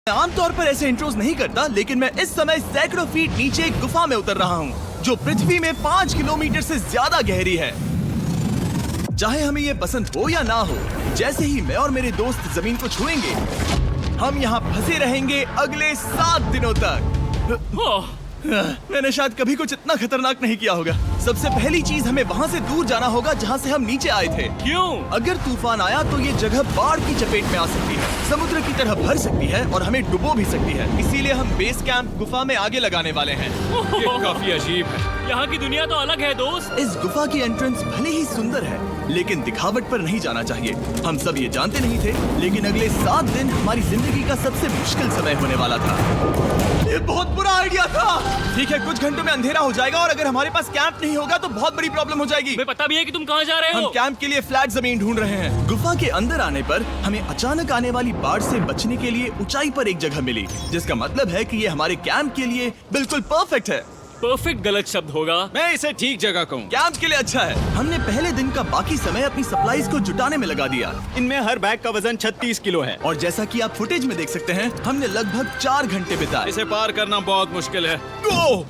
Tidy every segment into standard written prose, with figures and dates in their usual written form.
आमतौर पर ऐसे इंट्रोज नहीं करता, लेकिन मैं इस समय सैकड़ों फीट नीचे एक गुफा में उतर रहा हूँ जो पृथ्वी में 5 किलोमीटर से ज्यादा गहरी है। चाहे हमें ये पसंद हो या ना हो, जैसे ही मैं और मेरे दोस्त जमीन को छुएंगे, हम यहाँ फंसे रहेंगे अगले 7 दिनों तक। मैंने शायद कभी कुछ इतना खतरनाक नहीं किया होगा। सबसे पहली चीज, हमें वहाँ से दूर जाना होगा जहाँ से हम नीचे आए थे। क्यों? अगर तूफान आया तो ये जगह बाढ़ की चपेट में आ सकती है, समुद्र की तरह भर सकती है और हमें डुबो भी सकती है। इसीलिए हम बेस कैंप गुफा में आगे लगाने वाले हैं। ये काफी अजीब है। यहाँ की दुनिया तो अलग है दोस्त। इस गुफा की एंट्रेंस भले ही सुंदर है, लेकिन दिखावट पर नहीं जाना चाहिए। हम सब ये जानते नहीं थे, लेकिन अगले 7 दिन हमारी जिंदगी का सबसे मुश्किल समय होने वाला था। ये बहुत बुरा आइडिया था। ठीक है, कुछ घंटों में अंधेरा हो जाएगा और अगर हमारे पास कैंप नहीं होगा तो बहुत बड़ी प्रॉब्लम हो जाएगी। तुम्हें पता भी है कि तुम कहाँ जा रहे हो? हम कैंप के लिए फ्लैट जमीन ढूंढ रहे हैं। गुफा के अंदर आने पर हमें अचानक आने वाली बाढ़ से बचने के लिए ऊंचाई पर एक जगह मिली, जिसका मतलब है कि ये हमारे कैंप के लिए बिल्कुल परफेक्ट है। परफेक्ट गलत शब्द होगा। मैं इसे ठीक जगह कहूँ। कैंप के लिए अच्छा है। हमने पहले दिन का बाकी समय अपनी सप्लाईज को जुटाने में लगा दिया। इनमें हर बैग का वजन 36 किलो है। और जैसा कि आप फुटेज में देख सकते हैं, हमने लगभग 4 घंटे बिताए। इसे पार करना बहुत मुश्किल है।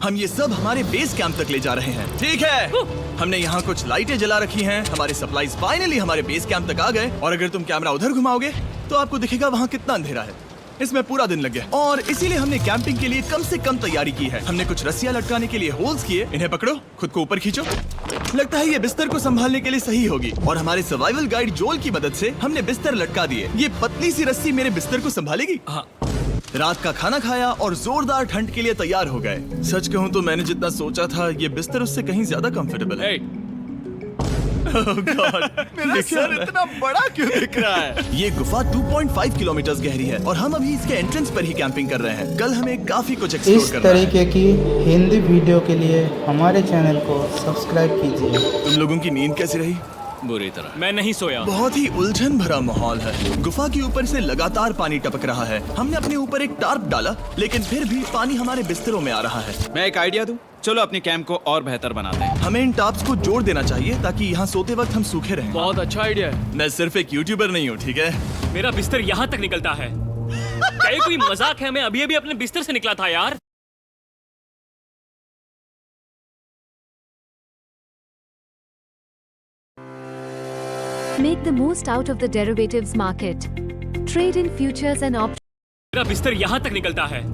हम ये सब हमारे बेस कैंप तक ले जा रहे हैं। ठीक है, हमने यहाँ कुछ लाइटें जला रखी हैं। हमारे सप्लाईज फाइनली हमारे बेस कैंप तक आ गए। और अगर तुम कैमरा उधर घुमाओगे तो आपको दिखेगा वहाँ कितना अंधेरा है। इसमें पूरा दिन लग गया और इसीलिए हमने कैंपिंग के लिए कम से कम तैयारी की है। हमने कुछ रस्सियां लटकाने के लिए होल्स किए। इन्हें पकड़ो, खुद को ऊपर खींचो। लगता है ये बिस्तर को संभालने के लिए सही होगी। और हमारे सर्वाइवल गाइड जोल की मदद से हमने बिस्तर लटका दिए। ये पतली सी रस्सी मेरे बिस्तर को संभालेगी। हाँ। रात का खाना खाया और जोरदार ठंड के लिए तैयार हो गए। सच कहूँ तो मैंने जितना सोचा था, ये बिस्तर उससे कहीं ज्यादा कंफर्टेबल है। Oh God, मेरा सर इतना बड़ा क्यों दिख रहा है? ये गुफा 2.5 किलोमीटर गहरी है और हम अभी इसके एंट्रेंस पर ही कैंपिंग कर रहे हैं। कल हमें काफी कुछ एक्सप्लोर इस करना है। तरीके की हिंदी वीडियो के लिए हमारे चैनल को सब्सक्राइब कीजिए। तुम लोगों की नींद कैसी रही? बुरी तरह। मैं नहीं सोया। बहुत ही उलझन भरा माहौल है। गुफा के ऊपर से लगातार पानी टपक रहा है। हमने अपने ऊपर एक टार्प डाला, लेकिन फिर भी पानी हमारे बिस्तरों में आ रहा है। मैं एक आइडिया दूं? चलो अपने कैंप को और बेहतर बनाते हैं। हमें इन टार्प्स को जोड़ देना चाहिए ताकि यहाँ सोते वक्त हम सूखे रहें। बहुत अच्छा आइडिया है। मैं सिर्फ एक यूट्यूबर नहीं हूँ, ठीक है? मेरा बिस्तर यहाँ तक निकलता है। क्या ये कोई मजाक है? मैं अभी अभी अपने बिस्तर से निकला था यार। Make the most out of the derivatives market. Trade in futures and options. मेरा बिस्तर यहाँ तक निकलता है।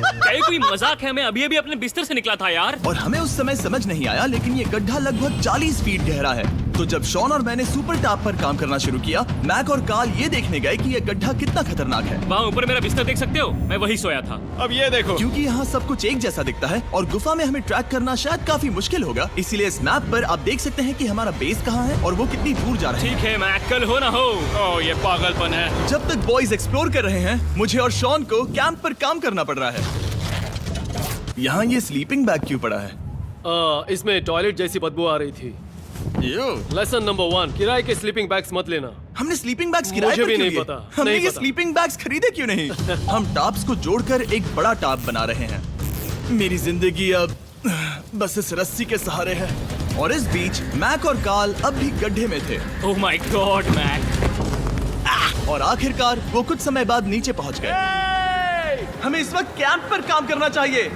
क्या ये कोई मजाक है? मैं अभी अभी अपने बिस्तर से निकला था यार। और हमें उस समय समझ नहीं आया, लेकिन ये गड्ढा लगभग 40 फीट गहरा है। तो जब शॉन और मैंने सुपर टॉप पर काम करना शुरू किया, मैक और कार्ल ये देखने गए कि ये गड्ढा कितना खतरनाक है। वहाँ ऊपर मेरा बिस्तर देख सकते हो? मैं वही सोया था। अब ये देखो। क्योंकि यहाँ सब कुछ एक जैसा दिखता है और गुफा में हमें ट्रैक करना शायद काफी मुश्किल होगा, इसीलिए इस मैप पर आप देख सकते हैं कि हमारा बेस कहाँ है और वो कितनी दूर जा रहा है। ठीक है, मैं कल हो ना हो। ओह, ये पागलपन है। जब तक बॉयज एक्सप्लोर कर रहे हैं, मुझे और शॉन को कैंप पर काम करना पड़ रहा है। यहाँ ये स्लीपिंग बैग क्यों पड़ा है? इसमें टॉयलेट जैसी बदबू आ रही थी। लेसन नंबर 1, किराए के स्लीपिंग बैग्स मत लेना। हमने स्लीपिंग बैग्स किराए मुझे पर भी क्यों नहीं लिए? पता, हमने नहीं ये पता। स्लीपिंग बैग्स खरीदे क्यों नहीं? हम टॉप्स को जोड़कर एक बड़ा टॉप बना रहे हैं। मेरी जिंदगी अब बस इस रस्सी के सहारे है। और इस बीच मैक और कार्ल अब भी गड्ढे में थे। Oh my god Mac. और आखिरकार वो कुछ समय बाद नीचे पहुंच गए। हमें इस वक्त कैंप पर काम करना चाहिए।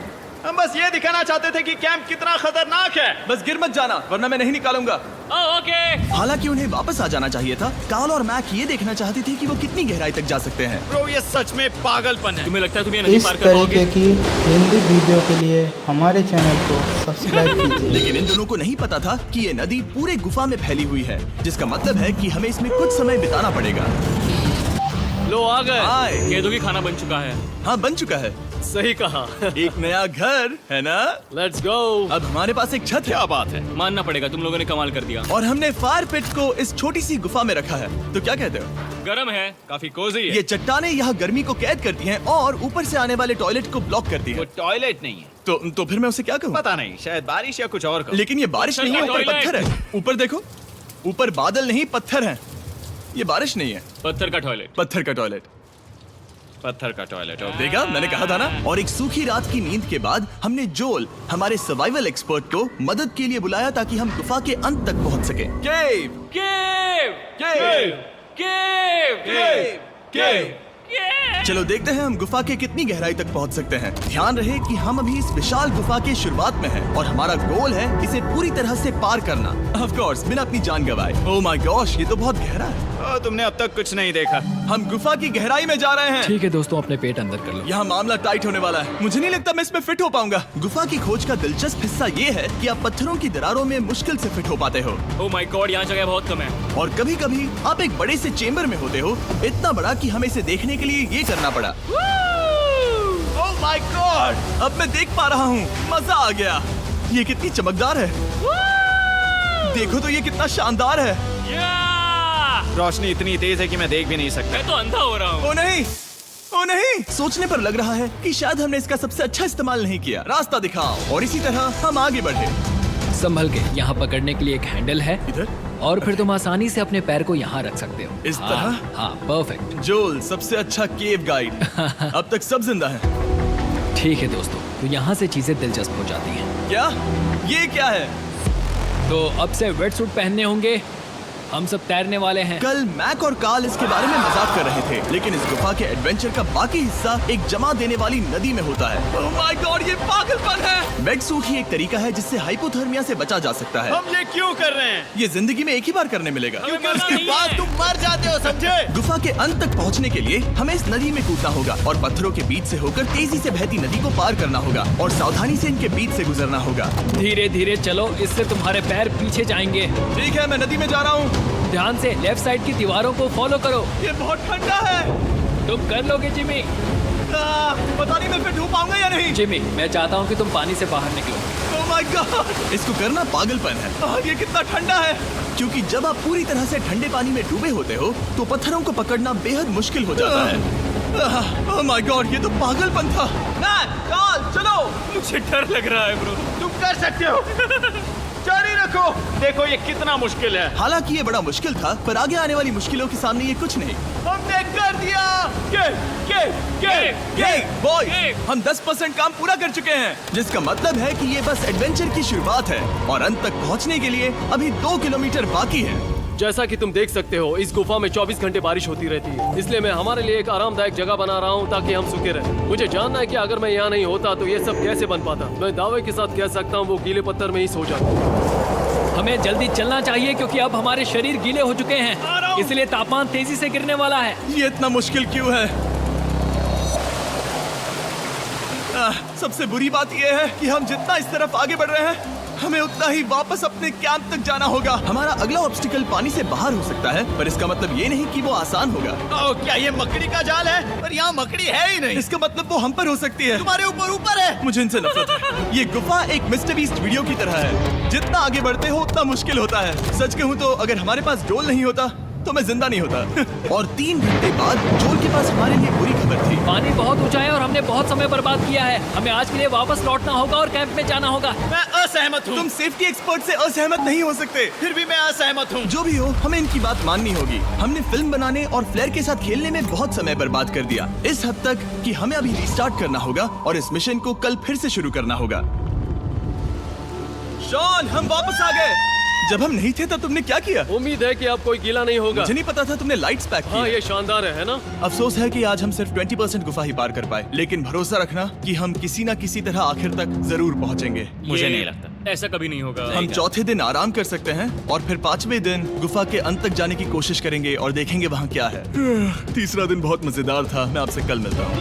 हम बस ये दिखाना चाहते थे कि कैंप कितना खतरनाक है। बस गिर मत जाना, वरना मैं नहीं निकालूंगा। ओके। हालांकि उन्हें वापस आ जाना चाहिए था। कार्ल और मैक ये देखना चाहते थे कि वो कितनी गहराई तक जा सकते हैं। ब्रो, ये सच में पागलपन है। तुम्हें लगता है तुम ये नहीं इस पार कर तरीके पाओगे? की हिंदी वीडियो के लिए हमारे चैनल को सब्सक्राइब कीजिए। लेकिन इन दोनों को नहीं पता था कि ये नदी पूरे गुफा में फैली हुई है, जिसका मतलब है कि हमें इसमें कुछ समय बिताना पड़ेगा। लो आ गए। हाय। केदो की खाना बन चुका है। हाँ, बन चुका है। सही कहा। एक नया घर है ना? Let's go. अब हमारे पास एक छत है। क्या बात है। मानना पड़ेगा, तुम लोगों ने कमाल कर दिया। और हमने फायर पिट को इस छोटी सी गुफा में रखा है। तो क्या कहते हो? गरम है। काफी कोजी है। ये चट्टानें यहाँ गर्मी को कैद करती हैं और ऊपर से आने वाले टॉयलेट को ब्लॉक करती वो हैं। टॉयलेट नहीं है। तो फिर मैं उसे क्या कहूँ? पता नहीं, शायद बारिश या कुछ और कहो। लेकिन ये बारिश नहीं है, ऊपर टॉयलेट। पत्थर है। ऊपर देखो, ऊपर बादल नहीं पत्थर है। ये बारिश नहीं है, पत्थर का टॉयलेट। पत्थर का टॉयलेट। पत्थर का टॉयलेट। देखा, मैंने कहा था ना। और एक सूखी रात की नींद के बाद हमने जोल, हमारे सर्वाइवल एक्सपर्ट को मदद के लिए बुलाया ताकि हम गुफा के अंत तक पहुंच सके। केव, केव, केव, केव, केव, केव। चलो देखते हैं हम गुफा के कितनी गहराई तक पहुंच सकते हैं। ध्यान रहे कि हम अभी इस विशाल गुफा के शुरुआत में हैं और हमारा गोल है इसे पूरी तरह से पार करना। ऑफ कोर्स बिना अपनी जान गंवाए। ओह माय गॉश, ये तो बहुत गहरा है। तुमने अब तक कुछ नहीं देखा। हम गुफा की गहराई में जा रहे हैं। ठीक है दोस्तों, अपने पेट अंदर कर लो। यहाँ मामला टाइट होने वाला है। मुझे नहीं लगता मैं इसमें फिट हो पाऊंगा। गुफा की खोज का दिलचस्प हिस्सा ये है कि आप पत्थरों की दरारों में मुश्किल से फिट हो पाते हो ओह माय गॉड, यहाँ जगह बहुत कम है। और कभी कभी आप एक बड़े से चेम्बर में होते हो, इतना बड़ा कि हमें इसे देखने के लिए ये करना पड़ा। ओह माय गॉड, अब मैं देख पा रहा हूँ, मजा आ गया। ये कितनी चमकदार है। देखो तो ये कितना शानदार है। रोशनी इतनी तेज है कि मैं देख भी नहीं सकता। मैं तो अंधा हो रहा हूँ। ओ नहीं, ओ नहीं, सोचने पर लग रहा है कि शायद हमने इसका सबसे अच्छा इस्तेमाल नहीं किया। रास्ता दिखाओ। और इसी तरह हम आगे बढ़े। संभल के, यहाँ पकड़ने के लिए एक हैंडल है इधर और फिर तुम आसानी से अपने पैर को यहाँ रख सकते हो। इस हाँ, तरह? हाँ, परफेक्ट। जोल सबसे अच्छा केव गाइड। अब तक सब जिंदा हैं। ठीक है दोस्तों, तो यहाँ से चीजें दिलचस्प हो जाती हैं। क्या? ये क्या है? तो अब से वेट सूट पहनने होंगे। हम सब तैरने वाले हैं। कल मैक और कार्ल इसके बारे में मजाक कर रहे थे, लेकिन इस गुफा के एडवेंचर का बाकी हिस्सा एक जमा देने वाली नदी में होता है। ओह माय गॉड, ये पागलपन है। वेट सूट ही एक तरीका है जिससे हाइपोथर्मिया से बचा जा सकता है। हम ये क्यों कर रहे हैं? ये जिंदगी में एक ही बार करने मिलेगा। हमें मरना उसके नहीं बाद है। तुम मर जाते हो, समझे? गुफा के अंत तक पहुंचने के लिए हमें इस नदी में कूदना होगा और पत्थरों के बीच से होकर तेजी से बहती नदी को पार करना होगा और सावधानी से इनके बीच से गुजरना होगा। धीरे धीरे चलो, इससे तुम्हारे पैर पीछे जाएंगे। ठीक है, मैं नदी में जा रहा हूँ। ध्यान से लेफ्ट साइड की दीवारों को फॉलो करो। ये बहुत ठंडा है। तुम कर लोगे जिमी। पता नहीं मैं फिट हो पाऊंगा या नहीं। जिमी, मैं चाहता हूँ कि तुम पानी से बाहर निकलो। ओह माय गॉड, इसको करना पागलपन है। ये कितना ठंडा है। क्योंकि जब आप पूरी तरह से ठंडे पानी में डूबे होते हो तो पत्थरों को पकड़ना बेहद मुश्किल हो जाता है। ओह माय गॉड, ये तो पागलपन था। कार्ल, चलो। मुझे डर लग रहा है ब्रो। तुम कर सकते हो। जारी रखो। देखो ये कितना मुश्किल है। हालांकि ये बड़ा मुश्किल था, पर आगे आने वाली मुश्किलों के सामने ये कुछ नहीं। हमने कर दिया। बॉय, हम 10% काम पूरा कर चुके हैं, जिसका मतलब है कि ये बस एडवेंचर की शुरुआत है और अंत तक पहुंचने के लिए अभी 2 किलोमीटर बाकी है। जैसा कि तुम देख सकते हो, इस गुफा में 24 घंटे बारिश होती रहती है। इसलिए मैं हमारे लिए एक आरामदायक जगह बना रहा हूँ ताकि हम सूखे रहें। मुझे जानना है कि अगर मैं यहाँ नहीं होता तो ये सब कैसे बन पाता। मैं दावे के साथ कह सकता हूँ वो गीले पत्थर में ही सो जाता। हमें जल्दी चलना चाहिए क्योंकि अब हमारे शरीर गीले हो चुके हैं, इसलिए तापमान तेजी से गिरने वाला है। ये इतना मुश्किल क्यों है? सबसे बुरी बात यह है कि हम जितना इस तरफ आगे बढ़ रहे हैं, हमें उतना ही वापस अपने कैंप तक जाना होगा। हमारा अगला ऑब्स्टिकल पानी से बाहर हो सकता है, पर इसका मतलब ये नहीं कि वो आसान होगा। ओह, क्या ये मकड़ी का जाल है? पर यहाँ मकड़ी है ही नहीं। इसका मतलब वो हम पर हो सकती है। तुम्हारे ऊपर है। मुझे इनसे नफरत है। ये गुफा एक मिस्टर बीस्ट वीडियो की तरह है। जितना आगे बढ़ते हो उतना मुश्किल होता है। सच कहूँ तो अगर हमारे पास जोल नहीं होता तो मैं जिंदा नहीं होता। और 3 घंटे बाद जोल के पास हमारे लिए बुरी खबर थी। पानी बहुत ऊंचा है और हमने बहुत समय बर्बाद किया है। हमें आज के लिए वापस लौटना होगा और कैंप में जाना होगा। मैं असहमत हूँ। तुम सेफ्टी एक्सपर्ट से असहमत नहीं हो सकते। फिर भी मैं असहमत हूँ। जो भी हो, हमें इनकी बात माननी होगी। हमने फिल्म बनाने और फ्लेयर के साथ खेलने में बहुत समय बर्बाद कर दिया, इस हद तक कि हमें अभी रिस्टार्ट करना होगा और इस मिशन को कल फिर से शुरू करना होगा। शॉन, हम वापस आ गए। जब हम नहीं थे तब तुमने क्या किया? उम्मीद है कि अब कोई गीला नहीं होगा। मुझे नहीं पता था तुमने लाइट्स पैक की। हाँ, ये शानदार है ना? अफसोस है कि आज हम सिर्फ 20% गुफा ही पार कर पाए, लेकिन भरोसा रखना कि हम किसी न किसी तरह आखिर तक जरूर पहुंचेंगे। मुझे नहीं लगता ऐसा कभी नहीं होगा। हम चौथे दिन आराम कर सकते हैं और फिर 5वें दिन गुफा के अंत तक जाने की कोशिश करेंगे और देखेंगे वहाँ क्या है। तीसरा दिन बहुत मजेदार था। मैं आपसे कल मिलता हूँ।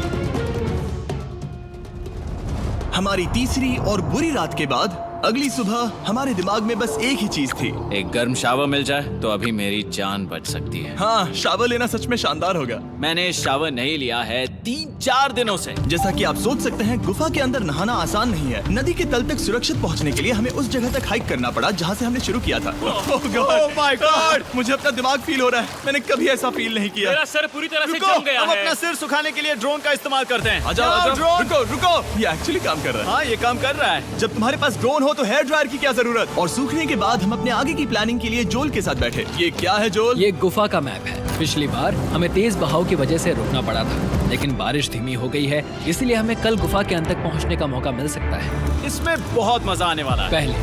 हमारी तीसरी और बुरी रात के बाद अगली सुबह हमारे दिमाग में बस एक ही चीज थी। एक गर्म शावर मिल जाए तो अभी मेरी जान बच सकती है। हाँ, शावर लेना सच में शानदार होगा। मैंने शावर नहीं लिया है 3-4 दिनों से। जैसा कि आप सोच सकते हैं, गुफा के अंदर नहाना आसान नहीं है। नदी के तल तक सुरक्षित पहुंचने के लिए हमें उस जगह तक हाइक करना पड़ा जहां से हमने शुरू किया था। Oh my God! मुझे अपना दिमाग फील हो रहा है। मैंने कभी ऐसा फील नहीं किया। मेरा सर पूरी तरह से रुको, जम गया हम है। अपना सिर सुखाने के लिए ड्रोन का इस्तेमाल करते हैं। आ जाओ, आ जाओ। ड्रोन। रुको रुको, ये एक्चुअली काम कर रहा है। हाँ, ये काम कर रहा है। जब तुम्हारे पास ड्रोन हो तो हेयर ड्रायर की क्या जरूरत। और सूखने के बाद हम अपने आगे की प्लानिंग के लिए जोल के साथ बैठे। ये क्या है जोल? ये गुफा का मैप है। पिछली बार हमें तेज बहाव की वजह से रुकना पड़ा था, लेकिन बारिश धीमी हो गई है, इसलिए हमें कल गुफा के अंत तक पहुंचने का मौका मिल सकता है। इसमें बहुत मजा आने वाला है। पहले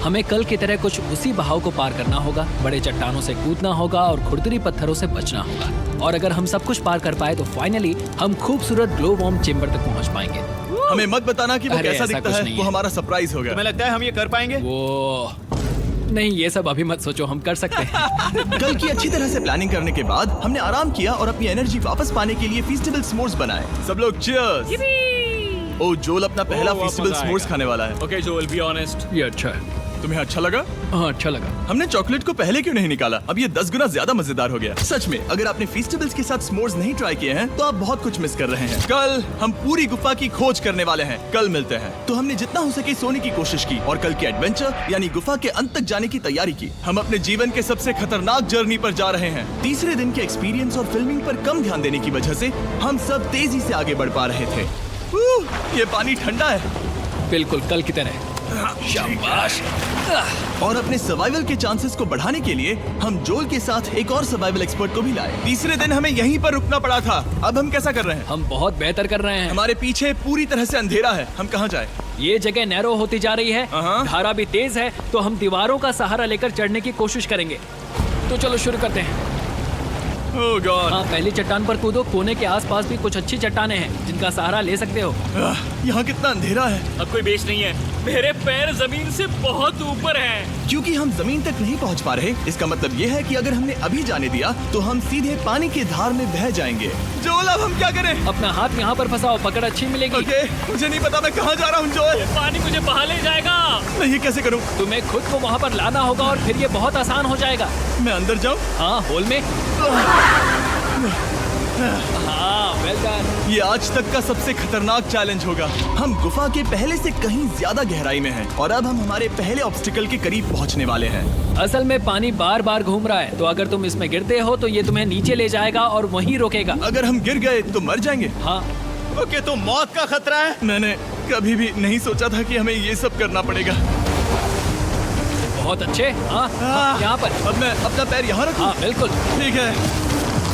हमें कल की तरह कुछ उसी बहाव को पार करना होगा, बड़े चट्टानों से कूदना होगा और खुरदरी पत्थरों से बचना होगा। और अगर हम सब कुछ पार कर पाए तो फाइनली हम खूबसूरत ग्लो वॉर्म चेम्बर तक पहुंच पाएंगे। हमें मत बताना कि वो अरे, कैसा ऐसा दिखता कुछ है, नहीं वो है। हमारा सरप्राइज होगा। तुम्हें लगता है हम ये कर पाएंगे? वो नहीं, ये सब अभी मत सोचो, हम कर सकते हैं। कल की अच्छी तरह से प्लानिंग करने के बाद हमने आराम किया और अपनी एनर्जी वापस पाने के लिए फीस्टेबल स्मोर्स बनाए। सब लोग चीयर्स। ओ, जोल अपना पहला वाह, फीस्टेबल मजा स्मोर्स आएगा। खाने वाला है। Okay Joel, be honest. ये अच्छा है। तुम्हें अच्छा लगा? हाँ, अच्छा लगा। हमने चॉकलेट को पहले क्यों नहीं निकाला? अब ये 10 गुना ज्यादा मजेदार हो गया। सच में, अगर आपने फीस्टेबल्स के साथ s'mores नहीं ट्राई किए हैं तो आप बहुत कुछ मिस कर रहे हैं। कल हम पूरी गुफा की खोज करने वाले हैं। कल मिलते हैं। तो हमने जितना हो सके सोने की कोशिश की और कल के एडवेंचर यानी गुफा के अंत तक जाने की तैयारी की। हम अपने जीवन के सबसे खतरनाक जर्नी पर जा रहे हैं। तीसरे दिन के एक्सपीरियंस और फिल्मिंग पर कम ध्यान देने की वजह से हम सब तेजी से आगे बढ़ पा रहे थे। ये पानी ठंडा है। बिल्कुल कल की तरह। शाबाश। और अपने सर्वाइवल के चांसेस को बढ़ाने के लिए हम जोल के साथ एक और सर्वाइवल एक्सपर्ट को भी लाए। तीसरे दिन हमें यहीं पर रुकना पड़ा था। अब हम कैसा कर रहे हैं? हम बहुत बेहतर कर रहे हैं। हमारे पीछे पूरी तरह से अंधेरा है। हम कहाँ जाए? ये जगह नैरो होती जा रही है, हाँ। धारा भी तेज है, तो हम दीवारों का सहारा लेकर चढ़ने की कोशिश करेंगे। तो चलो शुरू करते हैं। ओह गॉड। हाँ, पहली चट्टान पर कूदो। कोने के आसपास भी कुछ अच्छी चट्टानें हैं जिनका सहारा ले सकते हो। यहाँ कितना अंधेरा है। अब कोई बेस नहीं है। मेरे पैर जमीन से बहुत ऊपर हैं। क्योंकि हम जमीन तक नहीं पहुँच पा रहे, इसका मतलब ये है कि अगर हमने अभी जाने दिया तो हम सीधे पानी की धार में बह जाएंगे। जोल, अब हम क्या करें? अपना हाथ यहाँ पर फंसाओ, पकड़ अच्छी मिलेगी। ओके, मुझे नहीं पता मैं कहाँ जा रहा हूँ जोल। पानी मुझे बहा ले जाएगा। मैं ये कैसे करूँ? तुम्हें खुद को वहाँ पर लाना होगा और फिर ये बहुत आसान हो जाएगा। मैं अंदर जाऊँ? हाँ, होल में। हाँ, वेल डन। ये आज तक का सबसे खतरनाक चैलेंज होगा। हम गुफा के पहले से कहीं ज्यादा गहराई में हैं और अब हम हमारे पहले ऑब्स्टिकल के करीब पहुंचने वाले हैं। असल में पानी बार बार घूम रहा है, तो अगर तुम इसमें गिरते हो तो ये तुम्हें नीचे ले जाएगा और वहीं रोकेगा। अगर हम गिर गए तो मर जाएंगे। हाँ, ओके, तो मौत का खतरा है। मैंने कभी भी नहीं सोचा था कि हमें ये सब करना पड़ेगा। बहुत अच्छे। हाँ, हाँ, यहाँ पर। अब मैं अपना पैर यहाँ रखूं? हाँ, बिल्कुल। ठीक है।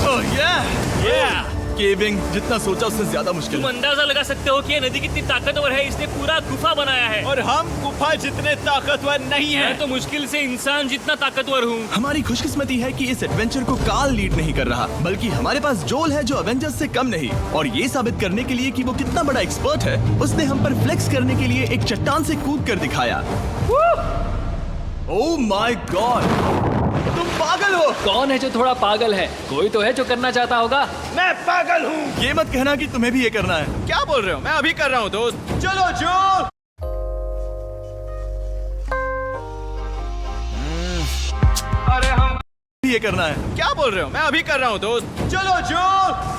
ओह yeah! केविंग जितना सोचा उससे ज्यादा मुश्किल तुम है। अंदाजा लगा सकते हो कि ये नदी कितनी ताकतवर है। इसने पूरा गुफा बनाया है। और हम गुफा जितने ताकतवर नहीं मैं है। तो मुश्किल से इंसान जितना ताकतवर हूँ। हमारी खुशकिस्मती है कि इस एडवेंचर को काल लीड नहीं कर रहा, बल्कि हमारे पास जोल है जो अवेंजर्स से कम नहीं। और ये साबित करने के लिए कि वो कितना बड़ा एक्सपर्ट है, उसने हम पर फ्लेक्स करने के लिए एक चट्टान से कूद कर दिखाया। ओह माय गॉड, तुम पागल हो। कौन है जो थोड़ा पागल है? कोई तो है जो करना चाहता होगा। मैं पागल हूँ। ये मत कहना कि तुम्हें भी ये करना है। क्या बोल रहे हो? मैं अभी कर रहा हूँ दोस्त। चलो जो। अरे हम ये करना है। क्या बोल रहे हो? मैं अभी कर रहा हूँ दोस्त। चलो जो।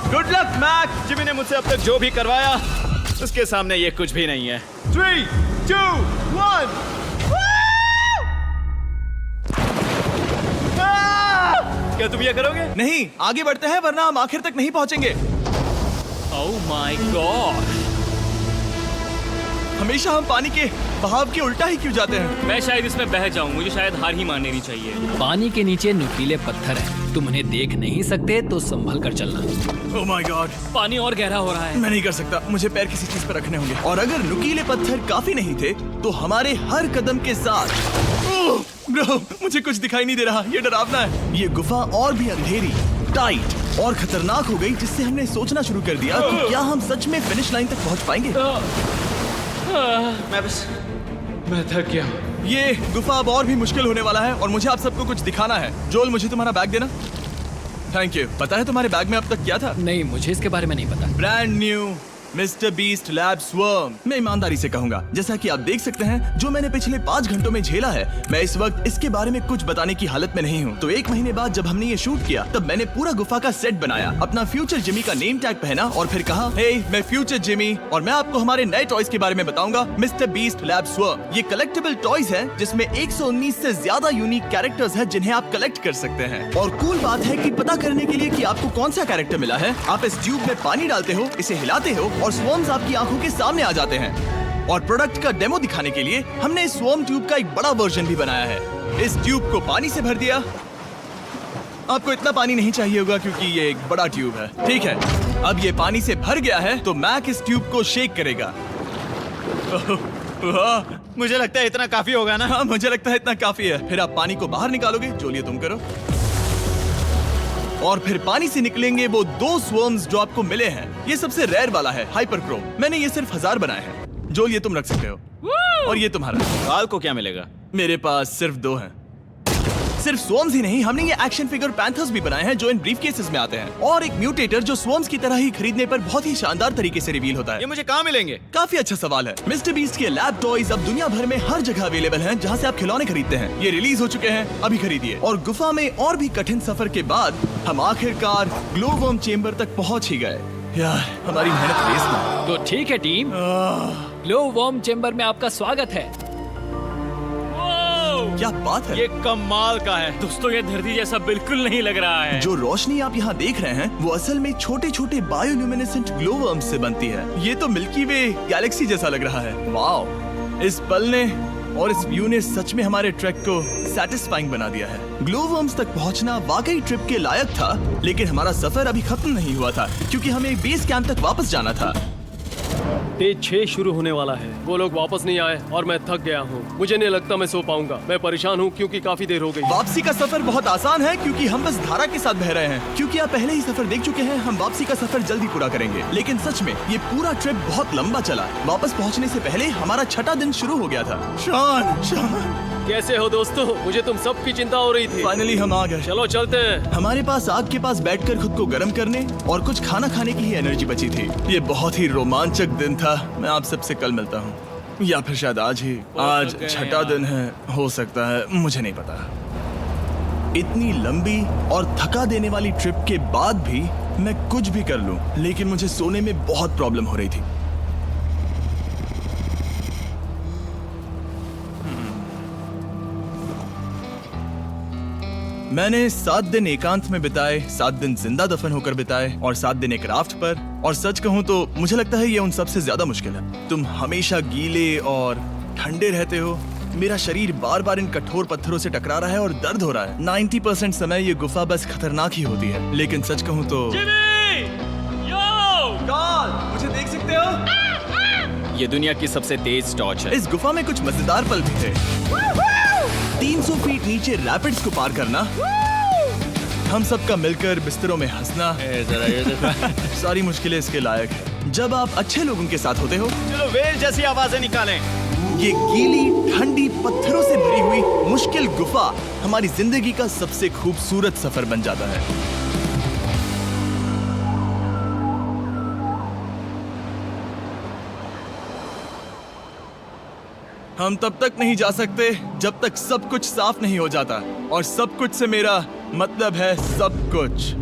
Good luck Mac. जिमी ने मुझसे अब तक जो भी करवाया उसके सामने ये कुछ भी नहीं है। 3, 2, 1। क्या तुम ये करोगे? नहीं, आगे बढ़ते हैं वरना हम आखिर तक नहीं पहुंचेंगे। ओह माय गॉड। हमेशा हम पानी के बहाव के उल्टा ही क्यों जाते हैं? मैं शायद इसमें बह जाऊं। मुझे शायद हार ही मान लेनी चाहिए। पानी के नीचे नुकीले पत्थर हैं। तुम उन्हें देख नहीं सकते तो संभल कर चलना। ओह माय गॉड, पानी और गहरा हो रहा है। मैं नहीं कर सकता। मुझे पैर किसी चीज पर रखने होंगे। और अगर नुकीले पत्थर काफी नहीं थे तो हमारे हर कदम के साथ ब्रो, मुझे कुछ दिखाई नहीं दे रहा। ये डरावना है। ये गुफा और भी अंधेरी, टाइट और खतरनाक हो गई, जिससे हमने सोचना शुरू कर दिया कि क्या हम सच में फिनिश लाइन तक पहुंच पाएंगे। मैं थक गया। ये गुफा अब और भी मुश्किल होने वाला है और मुझे आप सबको कुछ दिखाना है। जोल, मुझे तुम्हारा बैग देना। Thank you. पता है तुम्हारे बैग में अब तक क्या था? नहीं, मुझे इसके बारे में नहीं पता। Brand new mister beast lab swarm. मैं ईमानदारी से कहूंगा, जैसा कि आप देख सकते हैं, जो मैंने पिछले 5 घंटों में झेला है, मैं इस वक्त इसके बारे में कुछ बताने की हालत में नहीं हूँ। तो 1 महीने बाद जब हमने ये शूट किया, तब मैंने पूरा गुफा का सेट बनाया, अपना फ्यूचर जिमी का नेम टैग पहना और फिर कहा, हे मैं फ्यूचर जिमी और मैं आपको हमारे नए टॉयज के बारे में बताऊंगा, मिस्टर बीस्ट लैब स्वर्म। ये कलेक्टेबल टॉयज है जिसमें 119 से ज्यादा यूनिक कैरेक्टर्स है जिन्हें आप कलेक्ट कर सकते हैं। और कूल बात है कि पता करने के लिए कि आपको कौन सा कैरेक्टर मिला है, आप इस ट्यूब में पानी डालते हो, इसे हिलाते हो और स्वर्म्स आपकी आंखों के सामने आ जाते हैं। और प्रोडक्ट का डेमो दिखाने के लिए हमने इस स्वॉर्म ट्यूब का एक बड़ा वर्जन भी बनाया है। इस ट्यूब को पानी से भर दिया। आपको इतना पानी नहीं चाहिए होगा क्योंकि ये एक बड़ा ट्यूब है। ठीक है, अब ये पानी से भर गया है तो मैक इस ट्यूब को शेक करेगा। वाह, मुझे लगता है इतना काफी होगा ना। हाँ मुझे लगता है इतना काफी है। फिर आप पानी को बाहर निकालोगे, जो लिए तुम करो। और फिर पानी से निकलेंगे वो 2 स्वर्म्स जो आपको मिले हैं। ये सबसे रेयर वाला है, हाइपरक्रोम। मैंने ये सिर्फ 1000 बनाए हैं। जो ये तुम रख सकते हो। और ये तुम्हारा। काल को क्या मिलेगा? मेरे पास सिर्फ 2 हैं। सिर्फ स्वर्म्स ही नहीं, हमने ये एक्शन फिगर पैंथर्स भी बनाए हैं जो इन ब्रीफकेसेस में आते हैं। और एक म्यूटेटर जो स्वर्म्स की तरह ही खरीदने पर बहुत ही शानदार तरीके से रिवील होता है। ये मुझे कहाँ मिलेंगे? काफी अच्छा सवाल है। मिस्टर बीस्ट के लैब टॉयज अब दुनिया भर में हर जगह अवेलेबल हैं जहां से आप खिलौने खरीदते हैं। ये रिलीज हो चुके हैं, अभी खरीदिए। और गुफा में और भी कठिन सफर के बाद हम आखिरकार ग्लोवर्म चेम्बर तक पहुंच ही गए। यार हमारी मेहनत वेस्ट ना। तो ठीक है टीम, ग्लो वॉर्म चेम्बर में आपका स्वागत है। क्या बात है। ये कमाल का है। दोस्तों ये धरती जैसा बिल्कुल नहीं लग रहा है। जो रोशनी आप यहाँ देख रहे हैं वो असल में छोटे छोटे बायोल्यूमिनेसेंट ग्लोवर्म्स से बनती है। ये तो मिल्की वे गैलेक्सी जैसा लग रहा है। वाओ, इस पल ने और इस व्यू ने सच में हमारे ट्रैक को सैटिस्फाइंग बना दिया है। ग्लोवर्म्स तक पहुंचना वाकई ट्रिप के लायक था, लेकिन हमारा सफर अभी खत्म नहीं हुआ था क्योंकि हमें बेस कैंप तक वापस जाना था। डे 6 शुरू होने वाला है। वो लोग वापस नहीं आए और मैं थक गया हूँ। मुझे नहीं लगता मैं सो पाऊंगा। मैं परेशान हूँ क्योंकि काफी देर हो गई। वापसी का सफर बहुत आसान है क्योंकि हम बस धारा के साथ बह रहे हैं। क्योंकि आप पहले ही सफर देख चुके हैं, हम वापसी का सफर जल्दी पूरा करेंगे। लेकिन सच में ये पूरा ट्रिप बहुत लंबा चला। वापस पहुंचने से पहले हमारा 6वां दिन शुरू हो गया था। शान कैसे हो दोस्तों? मुझे तुम सब की चिंता हो रही थी। फाइनली हम आ गए। चलो चलते हैं। हमारे पास आग के पास बैठकर खुद को गर्म करने और कुछ खाना खाने की ही एनर्जी बची थी। ये बहुत ही रोमांचक दिन था। मैं आप सबसे कल मिलता हूँ, या फिर शायद आज ही। आज 6वां दिन है, हो सकता है, मुझे नहीं पता। इतनी लंबी और थका देने वाली ट्रिप के बाद भी मैं कुछ भी कर लूं, लेकिन मुझे सोने में बहुत प्रॉब्लम हो रही थी। मैंने 7 दिन एकांत में बिताए, 7 दिन जिंदा दफन होकर बिताए और 7 दिन एक राफ्ट पर। और सच कहूं तो मुझे लगता है ये उन सबसे ज्यादा मुश्किल है। तुम हमेशा गीले और ठंडे रहते हो। मेरा शरीर बार बार इन कठोर पत्थरों से टकरा रहा है और दर्द हो रहा है। 90% समय ये गुफा बस खतरनाक ही होती है। लेकिन सच कहूं तो मुझे देख सकते हो? ये दुनिया की सबसे तेज टॉर्च है। इस गुफा में कुछ मजेदार पल भी थे। 300 फीट नीचे रैपिड्स को पार करना, हम सबका मिलकर बिस्तरों में हंसना, सारी मुश्किलें इसके लायक है जब आप अच्छे लोगों के साथ होते हो। चलो वेल जैसी आवाजें निकालें। ये गीली ठंडी पत्थरों से भरी हुई मुश्किल गुफा हमारी जिंदगी का सबसे खूबसूरत सफर बन जाता है। हम तब तक नहीं जा सकते जब तक सब कुछ साफ नहीं हो जाता। और सब कुछ से मेरा मतलब है सब कुछ।